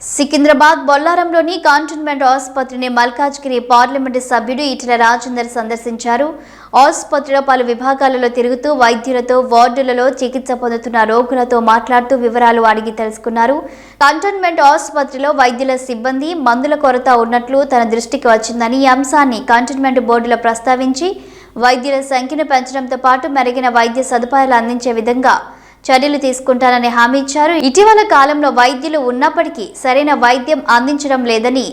Secunderabad బొల్లారంలోని cantonment ఆసుపత్రిని Malkajgiri parliament సభ్యుడు ఈటెల రాజేందర్ సందర్శించారు. ఆసుపత్రిలో పలు విభాగాలలో తిరుగుతూ వైద్యులతో, వార్డులలో చికిత్స పొందుతున్న రోగులతో మాట్లాడుతూ వివరాలు అడిగి తెలుసుకున్నారు. కంటోన్మెంట్ ఆసుపత్రిలో వైద్యుల సిబ్బంది, మందుల కొరత ఉన్నట్లు తన దృష్టికి వచ్చిందని ఈ అంశాన్ని కంటోన్మెంట్ బోర్డులో ప్రస్తావించి వైద్యుల సంఖ్యను పెంచడంతో పాటు మెరుగైన వైద్య సదుపాయాలు అందించే విధంగా చర్యలు తీసుకుంటానని హామీ ఇచ్చారు. ఇటీవల కాలంలో వైద్యులు ఉన్నప్పటికీ సరైన వైద్యం అందించడం లేదని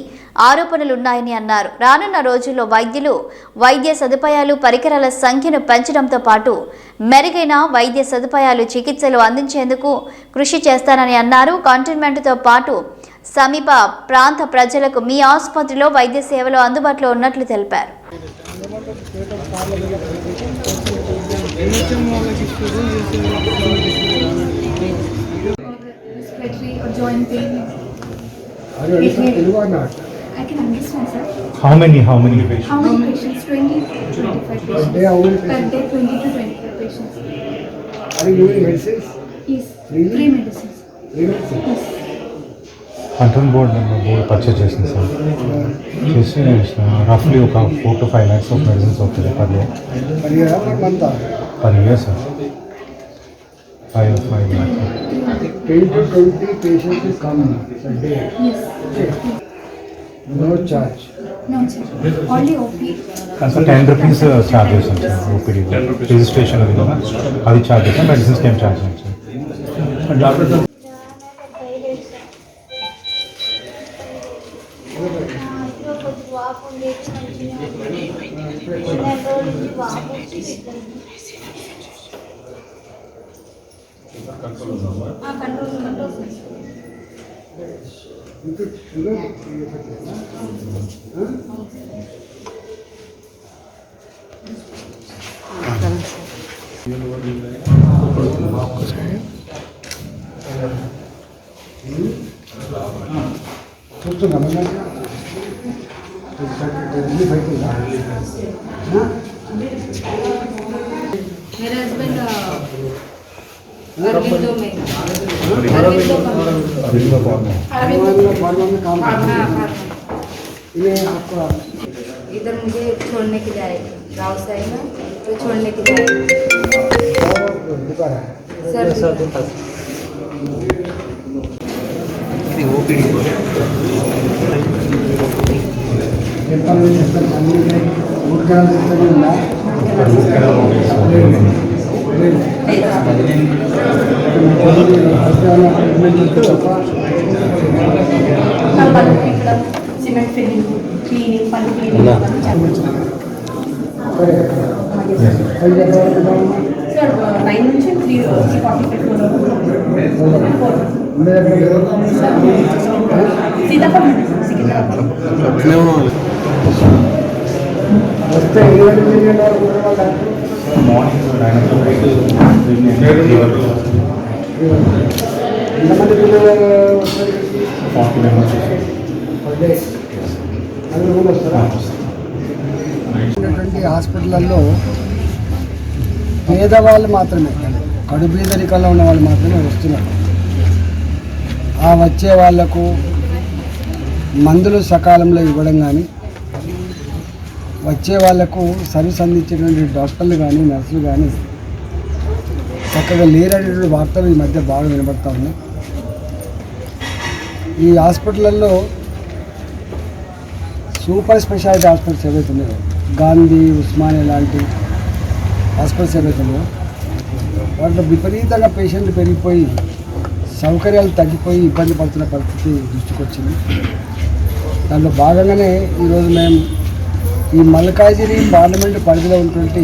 ఆరోపణలున్నాయని అన్నారు. రానున్న రోజుల్లో వైద్యులు, వైద్య సదుపాయాలు, పరికరాల సంఖ్యను పెంచడంతో పాటు మెరుగైన వైద్య సదుపాయాలు, చికిత్సలు అందించేందుకు కృషి చేస్తానని అన్నారు. కంటోన్మెంట్తో పాటు సమీప ప్రాంత ప్రజలకు మీ ఆసుపత్రిలో వైద్య సేవలు అందుబాటులో ఉన్నట్లు తెలిపారు. Joint pain. Are you understand or not? I can understand, sir. How many patients? How many patients? 20 to 25 patients. Per day, how many Per patients? day, 20 to 25 patients. Are you giving medicines? Yes. Really? Free medicines. Free medicine? Yes. Control board purchase చేసింది sir. చేసి రఫ్లీ ఒక 4 to 5 lakhs of medicines అవుతుంది per day. Per year or per month? Per year sir 5 lakhs. 10 to 20 patients will come per day. Yes. Okay. No charge. No, sir. Only OP. So 10 rupees charge చేస్తాం sir. OPD registration అది కదా, అది charge చేస్తాం. మెడిసిన్స్కి ఏం charge చేస్తాం sir. Doctor मेरे husband Aurobindo में अरविंदो में काम करते हैं. ये आपका इधर मुझे छोड़ने के लिए आएगा गाँव से आएगा तो छोड़ने के लिए दुकान है. सर సిమెంట్ ఫిల్లింగ్, క్లీనింగ్, పన్ను క్లీనింగ్ సార్ 9 నుంచి 3:45 సీతాపట్నం సికింద్రాబాద్. వస్తే మార్నింగ్ 9 o'clock ఎంతమంది పిల్లలు వస్తారు? 40 members. Per day. అందరూ కూడా వస్తారా? హాస్పిటల్లో పేదవాళ్ళు మాత్రమే, కడుబీదరికల్లో ఉన్న వాళ్ళు మాత్రమే వస్తున్నారు. ఆ వచ్చే వాళ్లకు మందులు సకాలంలో ఇవ్వడం కానీ, వచ్చే వాళ్లకు సర్వీస్ అందించేటువంటి డాక్టర్లు కానీ, నర్సులు కానీ చక్కగా లేరనేటువంటి వార్తలు ఈ మధ్య బాగా వినబడతా ఉన్నాయి. ఈ హాస్పిటల్లో సూపర్ స్పెషాలిటీ హాస్పిటల్స్ ఏవైతే ఉన్నాయో, గాంధీ, ఉస్మానియా లాంటి హాస్పిటల్స్ ఏవైతే ఉన్నాయో, వాటిలో విపరీతంగా పేషెంట్లు పెరిగిపోయి సౌకర్యాలు తగ్గిపోయి ఇబ్బంది పడుతున్న పరిస్థితి దృష్టికి వచ్చింది. దాంట్లో భాగంగానే ఈరోజు మేము ఈ మల్కాజిగిరి పార్లమెంటు పరిధిలో ఉన్నటువంటి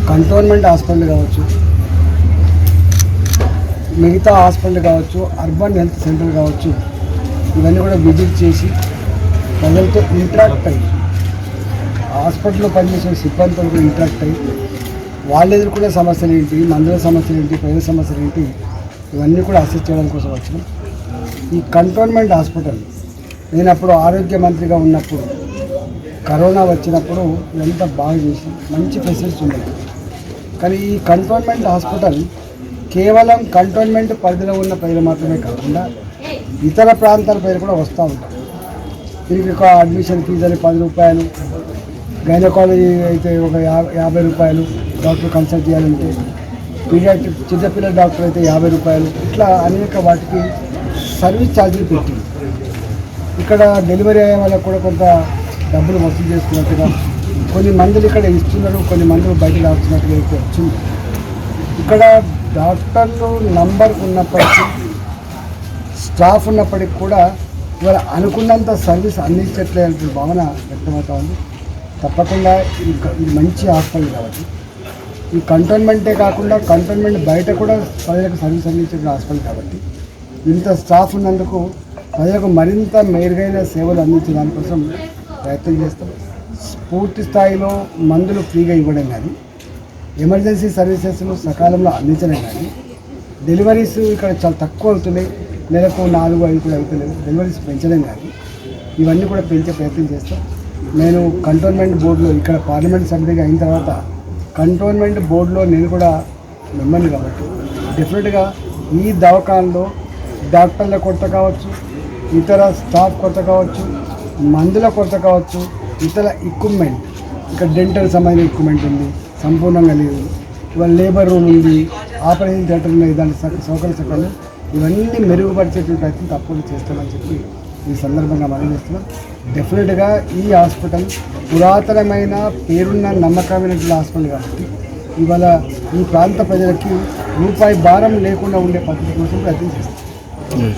కంటోన్మెంట్ హాస్పిటల్ కావచ్చు, మిగతా హాస్పిటల్ కావచ్చు, అర్బన్ హెల్త్ సెంటర్ కావచ్చు, ఇవన్నీ కూడా విజిట్ చేసి ప్రజలతో ఇంటరాక్ట్ అయ్యి, హాస్పిటల్లో పనిచేసే సిబ్బందితో కూడా ఇంటరాక్ట్ అయ్యి వాళ్ళు ఎదుర్కొనే సమస్యలు ఏంటి, మందుల సమస్యలు ఏంటి, ప్రజల సమస్యలు ఏంటి, ఇవన్నీ కూడా అసెస్ చేయడం కోసం వచ్చినాం. ఈ కంటోన్మెంట్ హాస్పిటల్ నేను అప్పుడు ఆరోగ్య మంత్రిగా ఉన్నప్పుడు కరోనా వచ్చినప్పుడు ఇదంతా బాగా చేసి మంచి ఫెసిలిటీస్ ఉన్నాయి. కానీ ఈ కంటోన్మెంట్ హాస్పిటల్ కేవలం కంటోన్మెంట్ పరిధిలో ఉన్న ప్రజలు మాత్రమే కాకుండా ఇతర ప్రాంతాల పేరు కూడా వస్తూ ఉంటారు. దీనికి ఒక అడ్మిషన్ ఫీజు అని 10 రూపాయలు, గైనకాలజీ అయితే ఒక 50 రూపాయలు డాక్టర్ కన్సల్ట్ చేయాలంటే, పీడియాట్రిక్ చిన్నపిల్లల డాక్టర్ అయితే 50 రూపాయలు, ఇట్లా అనేక వాటికి సర్వీస్ ఛార్జీలు పెట్టింది. ఇక్కడ డెలివరీ అయ్యే వాళ్ళకు కూడా కొంత డబ్బులు వసూలు చేసుకున్నట్టుగా కొన్ని మందులు ఇక్కడ ఇస్తున్నారు, కొన్ని మందులు బయట రాస్తున్నట్టుగా అయితే వచ్చింది. ఇక్కడ డాక్టర్లు నంబర్ ఉన్నప్పటికీ, స్టాఫ్ ఉన్నప్పటికీ కూడా ఇవాళ అనుకున్నంత సర్వీస్ అందించట్లేదనే భావన వ్యక్తమవుతా ఉంది. తప్పకుండా ఇది మంచి హాస్పిటల్ కాబట్టి, ఈ కంటోన్మెంటే కాకుండా కంటోన్మెంట్ బయట కూడా ప్రజలకు సర్వీస్ అందించే హాస్పిటల్ కాబట్టి, ఇంత స్టాఫ్ ఉన్నందుకు ప్రజలకు మరింత మెరుగైన సేవలు అందించే దానికోసం ప్రయత్నం చేస్తాం. పూర్తి స్థాయిలో మందులు ఫ్రీగా ఇవ్వడం కానీ, ఎమర్జెన్సీ సర్వీసెస్ను సకాలంలో అందించడం కానీ, డెలివరీస్ ఇక్కడ చాలా తక్కువ అవుతున్నాయి, నెలకు 4-5 కూడా అవుతలేదు, డెలివరీస్ పెంచడం కానీ, ఇవన్నీ కూడా పెంచే ప్రయత్నం చేస్తాం. నేను కంటోన్మెంట్ బోర్డులో ఇక్కడ పార్లమెంట్ సభ్యుడిగా అయిన తర్వాత కంటోన్మెంట్ బోర్డులో నేను కూడా మెంబర్ని కాబట్టి డెఫినెట్గా ఈ దవాఖానలో డాక్టర్ల కొరత కావచ్చు, ఇతర స్టాఫ్ కొరత కావచ్చు, మందుల కొరత కావచ్చు, ఇతర ఎక్విప్మెంట్, ఇక్కడ డెంటల్ సంబంధించిన ఎక్విప్మెంట్ ఉంది సంపూర్ణంగా లేదు, ఇవాళ లేబర్ రూమ్ ఉంది, ఆపరేషన్ థియేటర్ ఉన్నాయి, దాని సౌకర్య సకాలు ఇవన్నీ మెరుగుపరిచేటువంటి ప్రయత్నం తప్పకుండా చేస్తామని చెప్పి ఈ సందర్భంగా మనం చేస్తున్నాం. డెఫినెట్గా ఈ హాస్పిటల్ పురాతనమైన పేరున్న నమ్మకమైనటువంటి హాస్పిటల్ కాబట్టి ఇవాళ ఈ ప్రాంత ప్రజలకి రూపాయి భారం లేకుండా ఉండే పద్ధతి కోసం ప్రయత్నం చేస్తాం.